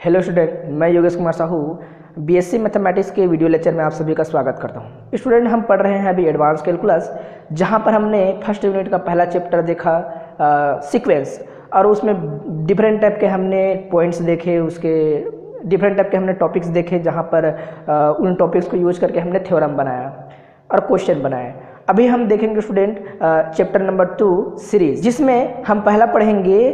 Hello student, मैं Yogesh Kumar Sahu BSc mathematics के video lecture में आप सभी का स्वागत करता हूं। स्टूडेंट, हम पढ़ रहे हैं अभी एडवांस कैलकुलस, जहां पर हमने फर्स्ट यूनिट का पहला चैप्टर देखा सीक्वेंस, और उसमें डिफरेंट टाइप के हमने पॉइंट्स देखे, उसके डिफरेंट टाइप के हमने टॉपिक्स देखे, जहां पर उन टॉपिक्स को यूज करके हमने थ्योरम बनाया और क्वेश्चन बनाए। अभी हम देखेंगे स्टूडेंट चैप्टर नंबर 2 सीरीज, जिसमें हम पहला पढ़ेंगे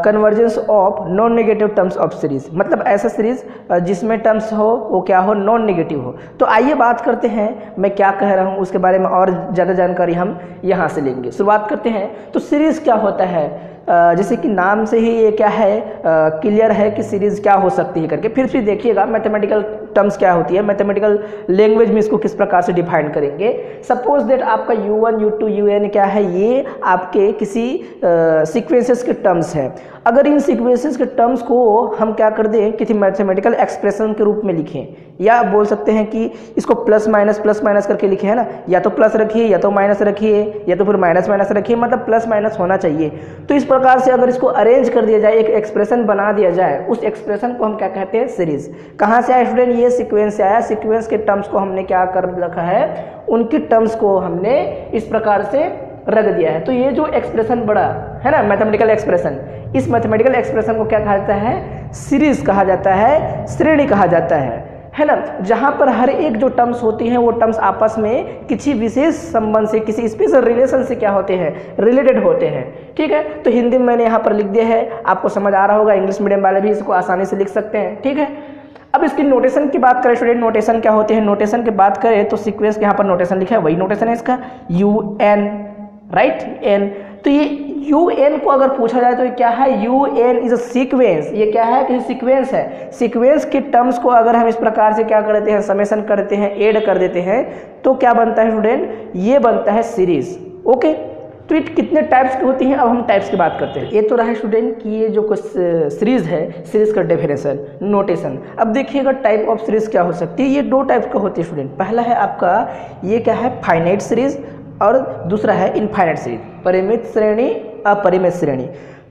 convergence of non negative terms of series. मतलब ऐसा सीरीज जिसमें टर्म्स हो वो क्या हो, नॉन नेगेटिव हो। तो आइए बात करते हैं मैं क्या कह रहा हूँ उसके बारे में, और ज़्यादा जानकारी हम यहाँ से लेंगे। शुरुआत करते हैं। तो सीरीज क्या होता है, जैसे कि नाम से ही ये क्या है, क्लियर है कि सीरीज क्या हो सकती है करके। फिर देखिएगा मैथमेटिकल टर्म्स क्या होती है, मैथमेटिकल लैंग्वेज में इसको किस प्रकार से डिफाइन करेंगे। सपोज दैट आपका u1 u2 un क्या है, ये आपके किसी सीक्वेंसेस के टर्म्स हैं। अगर इन सीक्वेंसेस के टर्म्स को हम क्या कर दें, किसी मैथमेटिकल एक्सप्रेशन के रूप में लिखें, या बोल सकते हैं कि इसको प्लस माइनस करके लिखे, है ना। या तो प्लस रखिए, या तो माइनस रखिए, या तो फिर माइनस रखिए, मतलब प्लस माइनस होना चाहिए। तो इस प्रकार से अगर इसको अरेंज कर दिया जाए, एक एक्सप्रेशन बना दिया जाए, उस एक्सप्रेशन को हम क्या कहते हैं, सीरीज। कहाँ से आया स्टूडेंट, ये सीक्वेंस से आया। सीक्वेंस के टर्म्स को हमने क्या कर रखा है, उनकी टर्म्स को हमने इस प्रकार से रख दिया है। तो ये जो एक्सप्रेशन बड़ा है ना, मैथमेटिकल एक्सप्रेशन, इस मैथमेटिकल एक्सप्रेशन को क्या कहा जाता है, सीरीज कहा जाता है, श्रेणी कहा जाता है ना। जहाँ पर हर एक जो टर्म्स होती हैं वो टर्म्स आपस में किसी विशेष संबंध से, किसी स्पेशल रिलेशन से क्या होते हैं, रिलेटेड होते हैं। ठीक है, तो हिंदी में मैंने यहाँ पर लिख दिया है, आपको समझ आ रहा होगा। इंग्लिश मीडियम वाले भी इसको आसानी से लिख सकते हैं। ठीक है, अब इसकी नोटेशन की बात करें स्टूडेंट, नोटेशन क्या होते हैं। नोटेशन की बात करें तो सीक्वेंस के यहाँ पर नोटेशन लिखा है, वही नोटेशन है इसका, UN, राइट, N। तो ये UN को अगर पूछा जाए तो ये क्या है, UN इज अ सीक्वेंस। ये क्या है कि सीक्वेंस है। सीक्वेंस के टर्म्स को अगर हम इस प्रकार से क्या करते हैं, समेशन करते हैं, ऐड कर देते हैं, तो क्या बनता है स्टूडेंट, ये बनता है सीरीज। ओके, तो ये कितने टाइप्स की होती हैं, अब हम टाइप्स की बात करते हैं। ये तो रहा स्टूडेंट कि ये जो सीरीज है, सीरीज का डेफिनेशन, नोटेशन। अब देखिएगा टाइप ऑफ सीरीज क्या हो सकती है। ये दो टाइप का होती है स्टूडेंट। पहला है आपका ये क्या है, फाइनाइट सीरीज, और दूसरा है इनफाइनाइट सीरीज, परिमित श्रेणी, अपरिमित श्रेणी।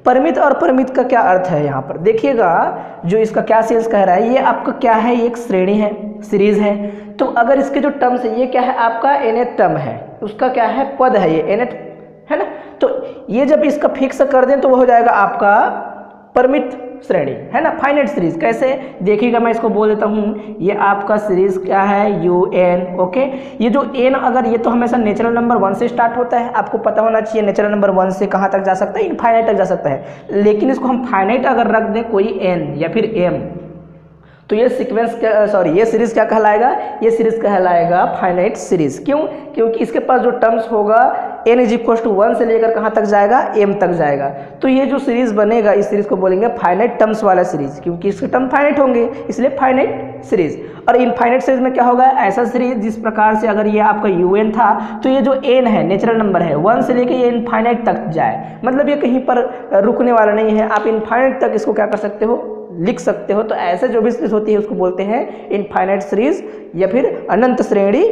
परिमित और परिमित का क्या अर्थ है, यहाँ पर देखिएगा जो इसका क्या सेंस कह रहा है, ये आपका क्या है, ये एक श्रेणी है, सीरीज है। तो अगर इसके जो टर्म्स है, ये क्या है आपका nth टर्म है, उसका क्या है, पद है, ये nth है ना। तो ये जब इसका फिक्स कर दें तो वो हो जाएगा आपका परिमित श्रेणी, है ना, फाइनाइट सीरीज। कैसे देखिएगा, मैं इसको बोल देता हूँ, ये आपका सीरीज क्या है, UN। ओके, ये जो n, अगर ये तो हमेशा नेचुरल नंबर 1 से स्टार्ट होता है, आपको पता होना चाहिए नेचुरल नंबर 1 से कहाँ तक जा सकता है, इनफाइनाइट तक जा सकता है। लेकिन इसको हम फाइनाइट अगर रख दें कोई n या फिर m, तो ये सीक्वेंस ये सीरीज क्या कहलाएगा, ये सीरीज कहलाएगा फाइनाइट सीरीज। क्यों, क्योंकि इसके पास जो टर्म्स होगा n इज इक्वल टू 1 से लेकर कहाँ तक जाएगा, m तक जाएगा। तो ये जो सीरीज बनेगा, इस सीरीज को बोलेंगे फाइनाइट टर्म्स वाला सीरीज, क्योंकि इसके टर्म फाइनाइट होंगे, इसलिए फाइनाइट सीरीज। और इनफाइनाइट सीरीज में क्या होगा, ऐसा सीरीज जिस प्रकार से अगर ये आपका UN था, तो ये जो n है, नेचुरल नंबर है, 1 से लेकर ये इनफाइनाइट तक जाए, मतलब ये कहीं पर रुकने वाला नहीं है। आप इनफाइनाइट तक इसको क्या कर सकते हो, लिख सकते हो। तो ऐसे जो भी सीरीज होती है उसको बोलते हैं इनफाइनाइट सीरीज, या फिर अनंत श्रेणी,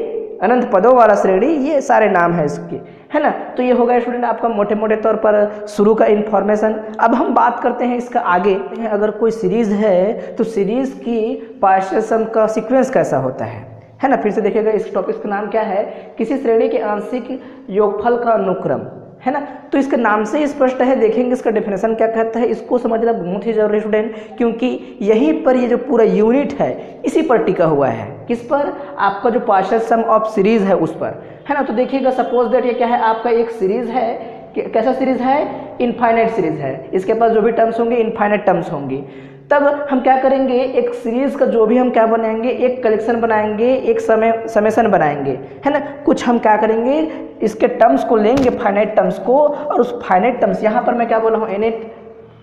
अनंत पदों वाला श्रेणी, ये सारे नाम है इसके, है ना। तो ये हो गया स्टूडेंट आपका मोटे मोटे तौर पर शुरू का इन्फॉर्मेशन। अब हम बात करते हैं इसका आगे। अगर कोई सीरीज है तो सीरीज की पार्शियल सम का सीक्वेंस कैसा होता है ना। फिर से देखिएगा, इस टॉपिक का नाम क्या है, किसी श्रेणी के आंशिक योगफल का अनुक्रम, है ना। तो इसके नाम से स्पष्ट है। देखेंगे इसका डेफिनेशन क्या कहता है, इसको समझना बहुत ही जरूरी स्टूडेंट, क्योंकि यहीं पर ये जो पूरा यूनिट है इसी पर टिका हुआ है। किस पर, आपका जो पार्शियल सम ऑफ सीरीज है उस पर, है ना। तो देखिएगा सपोज दैट ये क्या है, आपका एक सीरीज है, कैसा सीरीज है, इनफाइनाइट सीरीज है। इसके पास जो भी टर्म्स होंगे इनफाइनाइट टर्म्स होंगे। तब हम क्या करेंगे, एक सीरीज का जो भी हम क्या बनाएंगे, एक कलेक्शन बनाएंगे, एक समेशन बनाएंगे, है ना। कुछ हम क्या करेंगे, इसके टर्म्स को लेंगे, फाइनाइट टर्म्स को, और उस फाइनाइट टर्म्स, यहाँ पर मैं क्या बोल रहा हूँ, nth,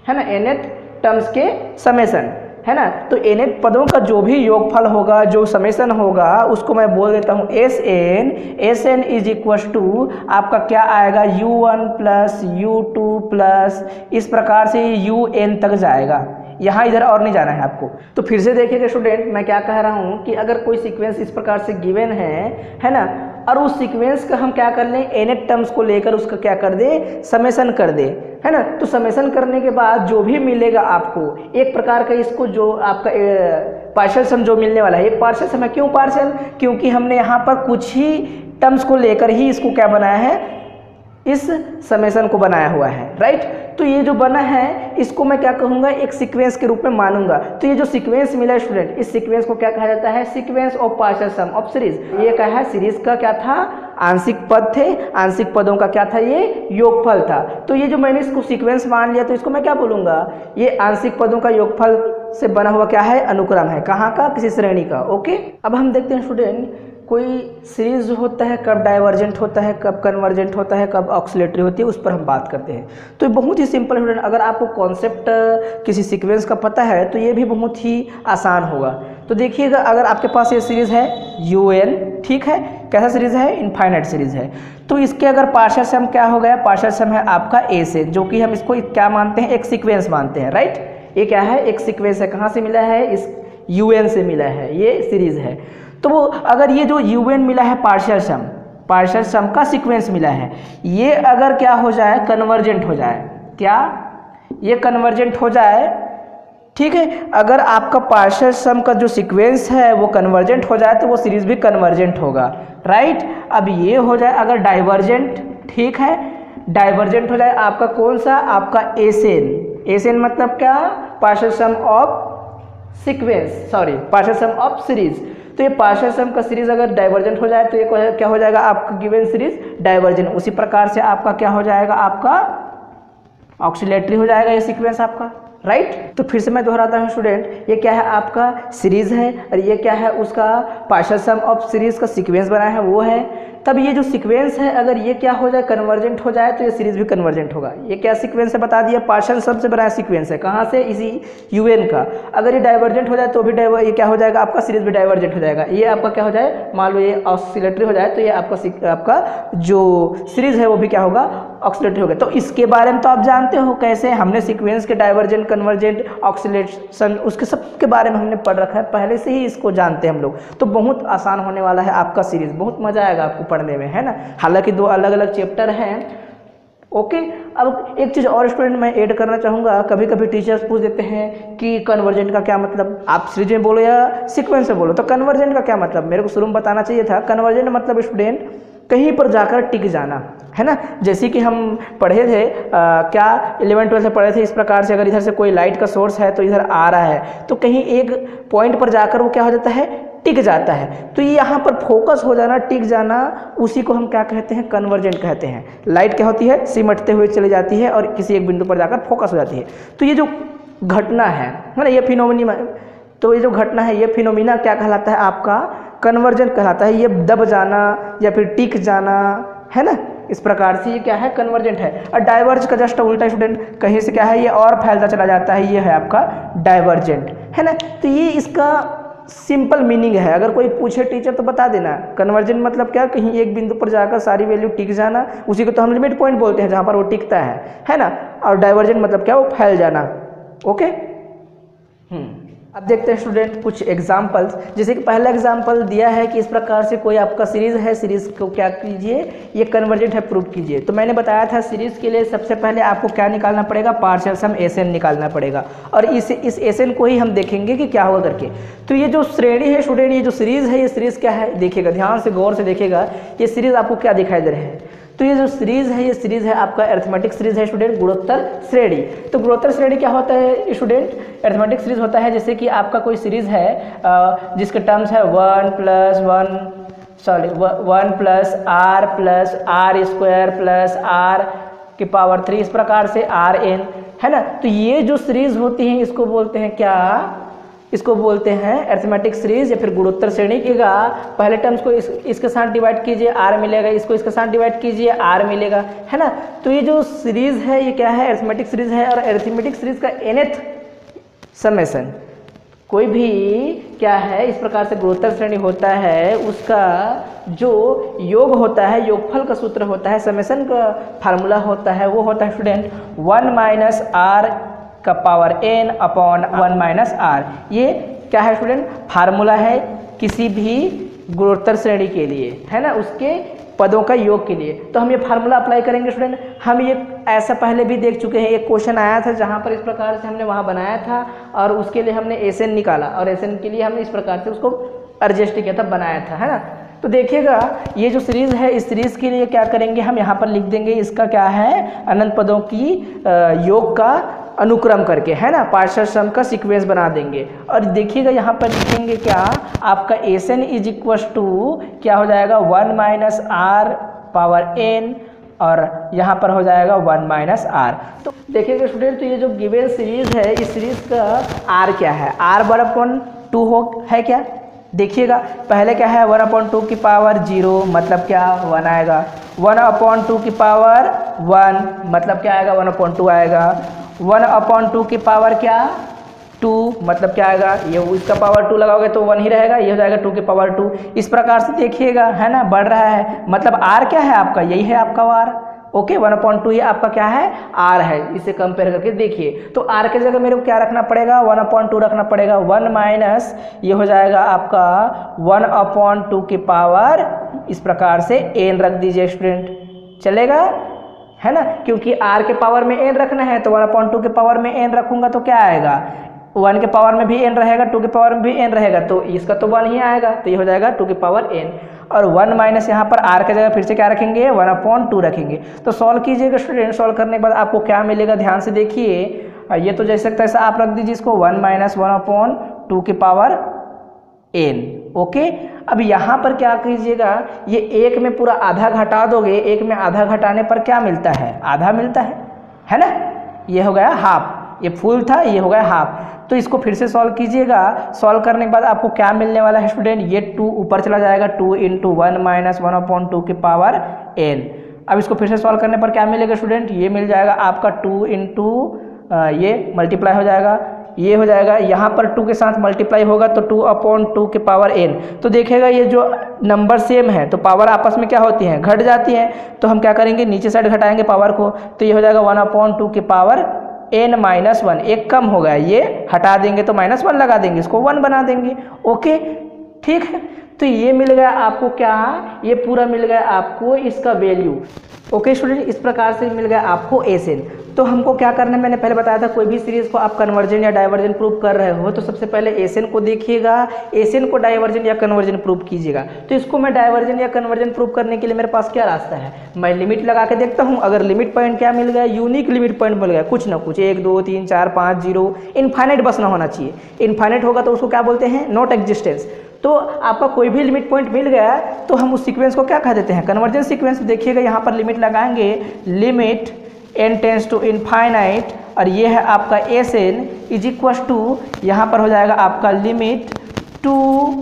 है ना, nth टर्म्स के समेशन, है ना। तो nth पदों का जो भी योगफल होगा, जो समेशन होगा, उसको मैं बोल देता हूँ SN इज इक्वल टू आपका क्या आएगा, U1 प्लस U2 प्लस, इस प्रकार से UN तक जाएगा। यहाँ इधर और नहीं जाना है आपको। तो फिर से देखिएगा स्टूडेंट, मैं क्या कह रहा हूँ कि अगर कोई सीक्वेंस इस प्रकार से गिवन है ना, और उस सीक्वेंस का हम क्या कर लें, nth टर्म्स को लेकर उसका क्या कर दें, समेशन कर दें, है ना। तो समेशन करने के बाद जो भी मिलेगा आपको एक प्रकार का, इसको जो आपका पार्शियल सम जो मिलने वाला है, एक पार्शियल सम है। क्यों पार्शियल? क्योंकि हमने यहाँ पर कुछ ही टर्म्स को लेकर ही इसको क्या बनाया है, इस समेशन को बनाया हुआ है, राइट। तो ये जो बना है इसको मैं क्या कहूँगा, एक सीक्वेंस के रूप में मानूंगा। तो ये जो सीक्वेंस मिला है स्टूडेंट, इस सीक्वेंस को क्या कहा जाता है, sequence of partial sum of series. ये क्या है, सीरीज का क्या था, आंशिक पद थे, आंशिक पदों का क्या था, ये योगफल था। तो ये जो मैंने इसको सीक्वेंस मान लिया, तो इसको मैं क्या बोलूँगा, ये आंशिक पदों का योगफल से बना हुआ क्या है, अनुक्रम है। कहाँ का, किसी श्रेणी का। ओके, अब हम देखते हैं स्टूडेंट, कोई सीरीज जो होता है कब डाइवर्जेंट होता है, कब कन्वर्जेंट होता है, कब ऑक्सीलेटरी होती है, उस पर हम बात करते हैं। तो ये बहुत ही सिंपल स्टूडेंट, अगर आपको कॉन्सेप्ट किसी सीक्वेंस का पता है तो ये भी बहुत ही आसान होगा। तो देखिएगा, अगर आपके पास ये सीरीज है UN, ठीक है, कैसा सीरीज है, इनफाइनाइट सीरीज है। तो इसके अगर पार्शियल सम क्या हो गया, पार्शियल सम है आपका A से, जो कि हम इसको क्या मानते हैं, एक सीक्वेंस मानते हैं, राइट। ये क्या है, एक सीक्वेंस है। कहाँ से मिला है, इस UN से मिला है, ये सीरीज है। तो वो अगर ये जो UN मिला है पार्शियल सम का सीक्वेंस मिला है, ये अगर क्या हो जाए, कन्वर्जेंट हो जाए, क्या ये कन्वर्जेंट हो जाए, ठीक है। अगर आपका पार्शियल सम का जो सीक्वेंस है वो कन्वर्जेंट हो जाए तो वो सीरीज भी कन्वर्जेंट होगा, राइट। अब ये हो जाए अगर डाइवर्जेंट, ठीक है, डाइवर्जेंट हो जाए आपका कौन सा, आपका एसेन मतलब क्या, partial sum of sequence, sorry partial sum of series. तो ये पार्शियल सम का सीरीज अगर डाइवर्जेंट हो जाए तो ये क्या हो जाएगा, आपका गिवन सीरीज डाइवर्जेंट। उसी प्रकार से आपका क्या हो जाएगा, आपका ऑक्सीलेटरी हो जाएगा ये सीक्वेंस आपका, राइट। तो फिर से मैं दोहराता हूँ स्टूडेंट, ये क्या है, आपका सीरीज है, और ये क्या है, उसका पार्शियल सम ऑफ सीरीज का सीक्वेंस बना है, वो है। तब ये जो सीक्वेंस है अगर ये क्या हो जाए, कन्वर्जेंट हो जाए, तो ये सीरीज भी कन्वर्जेंट होगा। ये क्या सीक्वेंस है बता दिया, पार्शियल सम से बना सीक्वेंस है। कहाँ से, इसी UN का। अगर ये डाइवर्जेंट हो जाए तो भी ये क्या हो जाएगा, आपका सीरीज भी डाइवर्जेंट हो जाएगा। ये आपका क्या हो जाए, मान लो ये ऑक्सीलेटरी हो जाए तो ये आपका जो सीरीज है वो भी क्या होगा, ऑक्सीलेटरी होगा। तो इसके बारे में तो आप जानते हो कैसे, हमने सीक्वेंस के डाइवर्जेंट, कन्वर्जेंट, ऑक्सीलेशन, उसके सब के बारे में हमने पढ़ रखा है, पहले से ही इसको जानते हैं हम लोग। तो बहुत आसान होने वाला है आपका सीरीज, बहुत मजा आएगा आपको पढ़ने में, है ना। हालांकि दो अलग अलग चैप्टर हैं। ओके, अब एक चीज़ और स्टूडेंट मैं ऐड करना चाहूँगा, कभी कभी टीचर्स पूछ देते हैं कि कन्वर्जेंट का क्या मतलब, आप सीरीज में बोलो या सीक्वेंस में बोलो। तो कन्वर्जेंट का क्या मतलब, मेरे को शुरू में बताना चाहिए था। कन्वर्जेंट मतलब स्टूडेंट कहीं पर जाकर टिक जाना, है ना। जैसे कि हम पढ़े थे क्या 11th-12th में पढ़े थे, इस प्रकार से अगर इधर से कोई लाइट का सोर्स है तो इधर आ रहा है तो कहीं एक पॉइंट पर जाकर वो क्या हो जाता है, टिक जाता है। तो ये यहाँ पर फोकस हो जाना, टिक जाना, उसी को हम क्या कहते हैं, कन्वर्जेंट कहते हैं। लाइट क्या होती है, सिमटते हुए चली जाती है और किसी एक बिंदु पर जाकर फोकस हो जाती है। तो ये जो घटना है ना, ये फिनोमिना, तो ये जो घटना है, ये फिनोमिना क्या कहलाता है, आपका कन्वर्जेंट कहलाता है। ये दब जाना या फिर टिक जाना, है ना, इस प्रकार से ये क्या है, कन्वर्जेंट है। और डाइवर्ज का जस्ट उल्टा स्टूडेंट, कहीं से क्या है, ये और फैलता चला जाता है, ये है आपका डाइवर्जेंट, है ना। तो ये इसका सिंपल मीनिंग है। अगर कोई पूछे टीचर तो बता देना, कन्वर्जेंट मतलब क्या, कहीं एक बिंदु पर जाकर सारी वैल्यू टिक जाना, उसी को तो हम लिमिट पॉइंट बोलते हैं, जहाँ पर वो टिकता है ना। और डाइवर्जेंट मतलब क्या, वो फैल जाना। ओके, अब देखते हैं स्टूडेंट कुछ एग्जाम्पल्स। जैसे कि पहला एग्जाम्पल दिया है कि इस प्रकार से कोई आपका सीरीज है, सीरीज को क्या कीजिए, ये कन्वर्जेंट है, प्रूव कीजिए। तो मैंने बताया था सीरीज के लिए सबसे पहले आपको क्या निकालना पड़ेगा, पार्शियल सम एसएन निकालना पड़ेगा, और इस एसएन को ही हम देखेंगे कि क्या होगा करके। तो ये जो श्रेणी है स्टूडेंट, ये जो सीरीज है, ये सीरीज क्या है, देखिएगा ध्यान से गौर से देखिएगा, ये सीरीज आपको क्या दिखाई दे रहे हैं। तो ये जो सीरीज है, ये सीरीज है आपका अरिथमेटिक सीरीज है स्टूडेंट, गुणोत्तर श्रेणी। तो गुणोत्तर श्रेणी क्या होता है स्टूडेंट, अरिथमेटिक सीरीज होता है जैसे कि आपका कोई सीरीज है जिसके टर्म्स है 1 plus r plus r square plus r की पावर 3, इस प्रकार से Rn, है ना। तो ये जो सीरीज होती है इसको बोलते हैं क्या, इसको बोलते हैं अरिथमेटिक सीरीज या फिर गुणोत्तर श्रेणी। कीजिएगा पहले टर्म्स को इसके साथ डिवाइड कीजिए, आर मिलेगा, इसको इसके साथ डिवाइड कीजिए, आर मिलेगा, है ना। तो ये जो सीरीज है ये क्या है, अरिथमेटिक सीरीज है। और अरिथमेटिक सीरीज का nth समेशन, कोई भी क्या है इस प्रकार से गुणोत्तर श्रेणी होता है, उसका जो योग होता है, योगफल का सूत्र होता है, समेशन का फार्मूला होता है, वो होता है स्टूडेंट 1 माइनस आर का power n upon 1 minus r. ये क्या है स्टूडेंट, फार्मूला है किसी भी गुणोत्तर श्रेणी के लिए, है ना, उसके पदों का योग के लिए। तो हम ये फार्मूला अप्लाई करेंगे स्टूडेंट। हम ये ऐसा पहले भी देख चुके हैं, एक क्वेश्चन आया था जहाँ पर इस प्रकार से हमने वहाँ बनाया था और उसके लिए हमने एसएन निकाला और एसएन के लिए हमने इस प्रकार से उसको एडजस्ट किया था, बनाया था, है ना। तो देखिएगा ये जो सीरीज है, इस सीरीज के लिए क्या करेंगे, हम यहाँ पर लिख देंगे इसका क्या है, अनंत पदों की योग का अनुक्रम करके, है ना, पार्शियल सम का सीक्वेंस बना देंगे। और देखिएगा यहाँ पर लिखेंगे क्या, आपका S n is equal to क्या हो जाएगा 1 माइनस आर पावर एन और यहाँ पर हो जाएगा 1 माइनस आर। तो देखिएगा स्टूडेंट, तो ये जो गिवन सीरीज है, इस सीरीज का आर क्या है, आर 1/2 हो है क्या। देखिएगा पहले क्या है 1/2 की पावर 0 मतलब क्या 1 आएगा, 1/2 की पावर 1 मतलब क्या आएगा 1/2 आएगा, 1/2 की पावर क्या 2 मतलब क्या आएगा, ये इसका पावर 2 लगाओगे तो 1 ही रहेगा, ये हो जाएगा 2 की पावर 2। इस प्रकार से देखिएगा, है ना, बढ़ रहा है, मतलब आर क्या है आपका, यही है आपका आर। ओके 1/2 ये आपका क्या है आर है। इसे कंपेयर करके देखिए, तो आर के जगह मेरे को क्या रखना पड़ेगा 1/2 रखना पड़ेगा, 1 माइनस ये हो जाएगा आपका 1/2 की पावर इस प्रकार से एन रख दीजिए स्टूडेंट, चलेगा, है ना, क्योंकि आर के पावर में एन रखना है तो 1/2 के पावर में एन रखूंगा तो क्या आएगा, 1 के पावर में भी एन रहेगा, 2 के पावर में भी एन रहेगा, तो इसका तो 1 ही आएगा, तो ये हो जाएगा 2 की पावर एन। और 1 माइनस यहाँ पर आर के जगह फिर से क्या रखेंगे 1/2 रखेंगे। तो सॉल्व कीजिएगा स्टूडेंट, सॉल्व करने के बाद आपको क्या मिलेगा ध्यान से देखिए, ये तो जैसे सकता है ऐसा आप रख दीजिए इसको 1 माइनस 1/2 की पावर एन। ओके, अब यहाँ पर क्या कीजिएगा, ये एक में पूरा आधा घटा दोगे, एक में आधा घटाने पर क्या मिलता है, आधा मिलता है ना, ये हो गया हाफ, ये फुल था, ये हो गया हाफ। तो इसको फिर से सॉल्व कीजिएगा, सॉल्व करने के बाद आपको क्या मिलने वाला है स्टूडेंट, ये 2 ऊपर चला जाएगा, 2 × 1 माइनस 1/2 की पावर n। अब इसको फिर से सॉल्व करने पर क्या मिलेगा स्टूडेंट, ये मिल जाएगा आपका 2 × ये मल्टीप्लाई हो जाएगा, ये हो जाएगा, यहाँ पर 2 के साथ मल्टीप्लाई होगा तो 2/2 की पावर n। तो देखेगा ये जो नंबर सेम है तो पावर आपस में क्या होती हैं, घट जाती है, तो हम क्या करेंगे नीचे साइड घटाएंगे पावर को, तो ये हो जाएगा 1/2 की पावर n माइनस 1, एक कम हो गया, ये हटा देंगे तो -1 लगा देंगे, इसको 1 बना देंगे। ओके ठीक है, तो ये मिल गया आपको क्या, ये पूरा मिल गया आपको इसका वैल्यू। ओके स्टूडेंट, इस प्रकार से मिल गया आपको एसएन। तो हमको क्या करना है, मैंने पहले बताया था कोई भी सीरीज को आप कन्वर्जन या डाइवर्जन प्रूव कर रहे हो तो सबसे पहले एसएन को देखिएगा, एसएन को डाइवर्जन या कन्वर्जन प्रूव कीजिएगा। तो इसको मैं डाइवर्जन या कन्वर्जन प्रूव करने के लिए मेरे पास क्या रास्ता है, मैं लिमिट लगा के देखता हूँ, अगर लिमिट पॉइंट क्या मिल गया, यूनिक लिमिट पॉइंट मिल गया, कुछ ना कुछ 1 2 3 4 5 0, इनफाइनाइट बस ना होना चाहिए, इनफाइनाइट होगा तो उसको क्या बोलते हैं नॉट एग्जिस्टेंस। तो आपका कोई भी लिमिट पॉइंट मिल गया तो हम उस सीक्वेंस को क्या कह देते हैं, कन्वर्जन सीक्वेंस। देखिएगा यहाँ पर लिमिट लगाएंगे, limit n tends to infinite, और ये है आपका S n is equals to, यहाँ पर हो जाएगा आपका लिमिट 2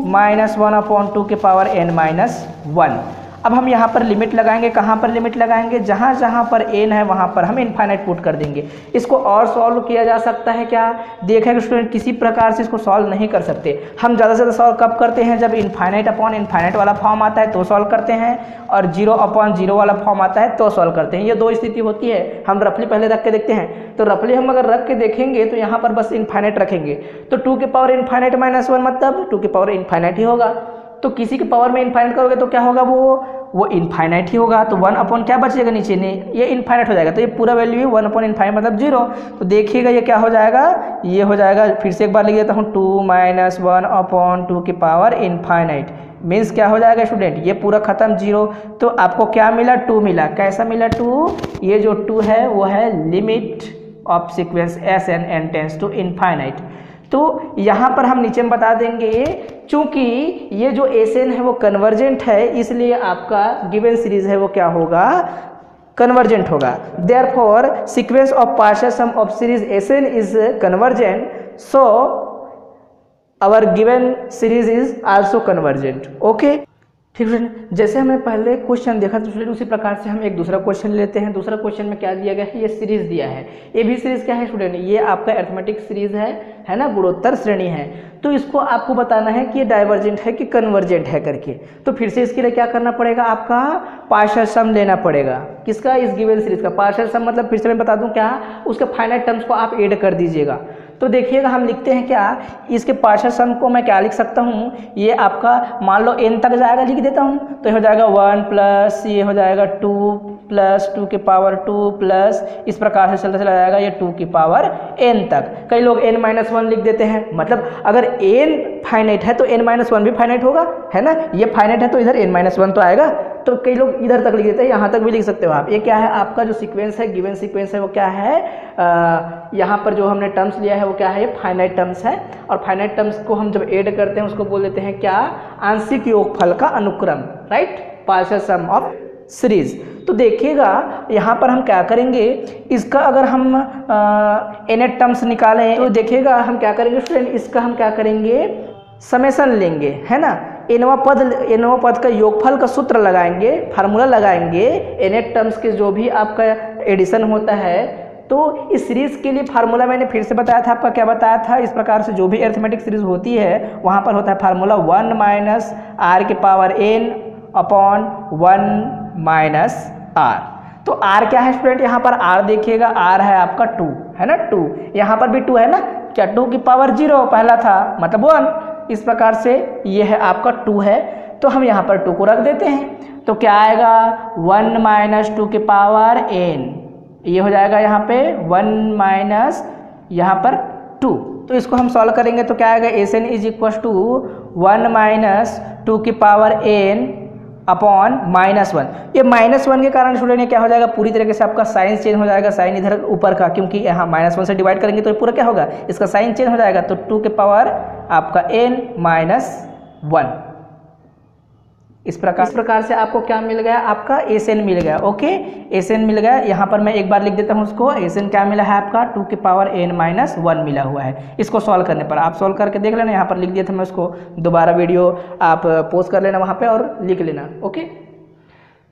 माइनस 1/2 के पावर n माइनस 1। अब हम यहाँ पर लिमिट लगाएंगे, कहाँ पर लिमिट लगाएंगे, जहाँ जहाँ पर n है वहाँ पर हम इनफाइनाइट पुट कर देंगे। इसको और सॉल्व किया जा सकता है क्या, देखेंगे स्टूडेंट, किसी प्रकार से इसको सॉल्व नहीं कर सकते। हम ज़्यादा से ज़्यादा सॉल्व कब करते हैं, जब इनफाइनाइट अपॉन इनफाइनाइट वाला फॉर्म आता है तो सॉल्व करते हैं, और 0/0 वाला फॉर्म आता है तो सॉल्व करते हैं। ये दो स्थिति होती है। हम रफली पहले रख के देखते हैं, तो रफली हम अगर रख के देखेंगे तो यहाँ पर बस इनफाइनाइट रखेंगे, तो 2 की पावर इनफाइनाइट माइनस 1 मतलब 2 की पावर इनफाइनाइट ही होगा। तो किसी के पावर में इनफाइनाइट करोगे तो क्या होगा, वो इनफाइनाइट ही होगा। तो 1 अपॉन क्या बचेगा नीचे ने, ये इनफाइनाइट हो जाएगा, तो ये पूरा वैल्यू 1 अपॉन इनफाइनाइट मतलब 0। तो देखिएगा ये क्या हो जाएगा, ये हो जाएगा, फिर से एक बार लिख देता हूँ, 2 माइनस 1/2 की पावर इनफाइनाइट मीन्स क्या हो जाएगा स्टूडेंट, ये पूरा खत्म 0। तो आपको क्या मिला, 2 मिला। कैसा मिला 2, ये जो 2 है वो है limit of sequence S n n tends to infinite. तो यहाँ पर हम नीचे में बता देंगे, चूंकि ये जो एस एन है वो कन्वर्जेंट है, इसलिए आपका गिवन सीरीज है वो क्या होगा, कन्वर्जेंट होगा। Therefore sequence of partial sum of series S n is convergent, so our given series is also convergent. Okay ठीक है, जैसे हमने पहले क्वेश्चन देखा तो स्टूडेंट उसी प्रकार से हम एक दूसरा क्वेश्चन लेते हैं। दूसरा क्वेश्चन में क्या दिया गया है, ये सीरीज दिया है। ये भी सीरीज क्या है स्टूडेंट, ये आपका अरिथमेटिक सीरीज है ना, गुणोत्तर श्रेणी है। तो इसको आपको बताना है कि ये डाइवर्जेंट है कि कन्वर्जेंट है करके। तो फिर से इसके लिए क्या करना पड़ेगा, आपका पार्शियल सम लेना पड़ेगा। किसका, इस गिवन सीरीज का पार्शियल सम मतलब फिर से मैं बता दूं क्या, उसके फाइनाइट टर्म्स को आप ऐड कर दीजिएगा। तो देखिएगा हम लिखते हैं क्या, इसके पार्शियल सम को मैं क्या लिख सकता हूँ, ये आपका मान लो n तक जाएगा, लिख देता हूँ। तो ये हो जाएगा 1 प्लस ये हो जाएगा 2 प्लस 2 की पावर 2 प्लस इस प्रकार से चलता चला जाएगा ये 2 की पावर n तक। कई लोग n-1 लिख देते हैं, मतलब अगर n फाइनाइट है तो n-1 भी फाइनाइट होगा, है ना। ये फाइनाइट है तो इधर n-1 तो आएगा, तो कई लोग इधर तक लिख देते हैं, यहाँ तक भी लिख सकते हो आप। ये क्या है आपका जो सीक्वेंस है, गिवन सीक्वेंस है, वो क्या है, यहाँ पर जो हमने टर्म्स लिया है वो क्या है, ये फाइनाइट टर्म्स है। और फाइनाइट टर्म्स को हम जब ऐड करते हैं उसको बोल देते हैं क्या, आंशिक योगफल का अनुक्रम, right, partial sum of series. तो देखिएगा यहाँ पर हम क्या करेंगे, इसका अगर हम nth टर्म्स निकालें तो देखिएगा हम क्या करेंगे स्टूडेंट, इसका हम क्या करेंगे, समेशन लेंगे, है ना। nवां पद का योगफल का सूत्र लगाएंगे, फार्मूला लगाएंगे, nth टर्म्स के जो भी आपका एडिशन होता है। तो इस सीरीज के लिए फार्मूला मैंने फिर से बताया था, आपका क्या बताया था, इस प्रकार से जो भी अरिथमेटिक सीरीज होती है वहाँ पर होता है फार्मूला 1 माइनस r की power n upon 1 minus r। तो r क्या है स्टूडेंट, यहाँ पर r देखिएगा, r है आपका 2, है ना, 2, यहाँ पर भी 2 है ना, क्या 2 की पावर 0 पहला था मतलब 1, इस प्रकार से ये है आपका 2 है। तो हम यहाँ पर 2 को रख देते हैं, तो क्या आएगा 1 माइनस 2 की पावर n, ये हो जाएगा यहाँ पे 1 माइनस यहाँ पर 2। तो इसको हम सॉल्व करेंगे तो क्या आएगा, Sn is equal to 1 minus 2 की पावर n अपॉन -1। ये -1 के कारण स्टूडेंट ये क्या हो जाएगा, पूरी तरीके से आपका साइन चेंज हो जाएगा, साइन इधर ऊपर का, क्योंकि यहाँ -1 से डिवाइड करेंगे तो ये पूरा क्या होगा, इसका साइन चेंज हो जाएगा। तो 2 के पावर आपका n -1, इस प्रकार से आपको क्या मिल गया, आपका Sn मिल गया। ओके, Sn मिल गया। यहाँ पर मैं एक बार लिख देता हूँ उसको, Sn क्या मिला है आपका 2 की पावर n-1 मिला हुआ है। इसको सॉल्व करने पर आप सॉल्व करके देख लेना, यहाँ पर लिख दिया था मैं उसको, दोबारा वीडियो आप पोस्ट कर लेना वहाँ पे और लिख लेना। ओके,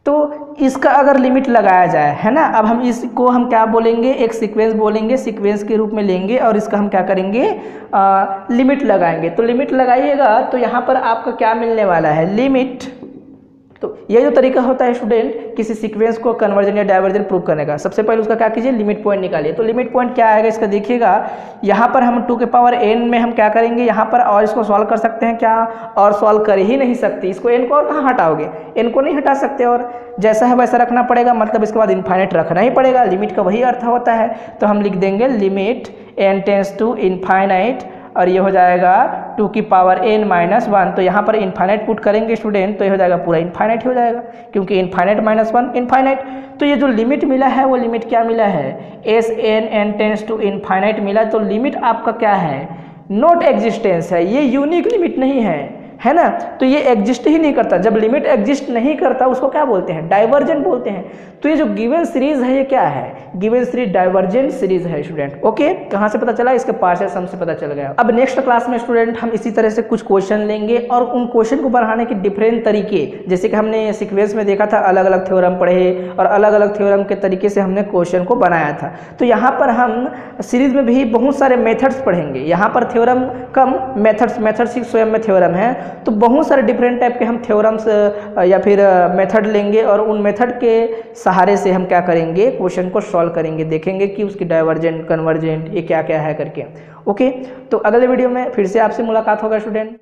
तो इसका अगर लिमिट लगाया जाए, है ना, अब हम इसको हम क्या बोलेंगे, एक सीक्वेंस बोलेंगे, सीक्वेंस के रूप में लेंगे और इसका हम क्या करेंगे, लिमिट लगाएंगे। तो लिमिट लगाइएगा तो यहाँ पर आपका क्या मिलने वाला है, लिमिट। तो ये जो तरीका होता है स्टूडेंट किसी सीक्वेंस को कन्वर्जन या डाइवर्जन प्रूव करने का, सबसे पहले उसका क्या कीजिए, लिमिट पॉइंट निकालिए। तो लिमिट पॉइंट क्या आएगा इसका देखिएगा, यहाँ पर हम 2 के पावर n में हम क्या करेंगे, यहाँ पर और इसको सॉल्व कर सकते हैं क्या, और सॉल्व कर ही नहीं सकते इसको, n को और कहाँ हटाओगे, n को नहीं हटा सकते और जैसा है वैसा रखना पड़ेगा, मतलब इसके बाद इनफाइनाइट रखना ही पड़ेगा, लिमिट का वही अर्थ होता है। तो हम लिख देंगे limit n tends to infinite, और ये हो जाएगा 2 की पावर n-1। तो यहाँ पर इनफाइनाइट पुट करेंगे स्टूडेंट तो ये हो जाएगा पूरा इनफाइनाइट हो जाएगा, क्योंकि इनफाइनाइट -1 इनफाइनाइट। तो ये जो लिमिट मिला है वो लिमिट क्या मिला है, Sn टेंस टू इनफाइनाइट मिला। तो लिमिट आपका क्या है, नॉट एग्जिस्टेंस है, ये यूनिक लिमिट नहीं है ना। तो ये एग्जिस्ट ही नहीं करता, जब लिमिट एग्जिस्ट नहीं करता उसको क्या बोलते हैं, डाइवर्जेंट बोलते हैं। तो ये जो गिवन सीरीज है ये क्या है, गिवन सीरीज डाइवर्जेंट सीरीज है स्टूडेंट। ओके, कहाँ से पता चला, इसके पार्शियल सम से पता चल गया। अब नेक्स्ट क्लास में स्टूडेंट हम इसी तरह से कुछ क्वेश्चन लेंगे और उन क्वेश्चन को बढ़ाने के डिफरेंट तरीके, जैसे कि हमने सीक्वेंस में देखा था अलग अलग थ्योरम पढ़े और अलग अलग थ्योरम के तरीके से हमने क्वेश्चन को बनाया था। तो यहाँ पर हम सीरीज में भी बहुत सारे मेथड्स पढ़ेंगे, यहाँ पर थ्योरम कम, मेथड्स ही स्वयं में थ्योरम है। तो बहुत सारे डिफरेंट टाइप के हम थ्योरम्स या फिर मेथड लेंगे और उन मेथड के सहारे से हम क्या करेंगे, क्वेश्चन को सॉल्व करेंगे, देखेंगे कि उसकी डाइवर्जेंट कन्वर्जेंट ये क्या क्या है करके। ओके, तो अगले वीडियो में फिर से आपसे मुलाकात होगा स्टूडेंट।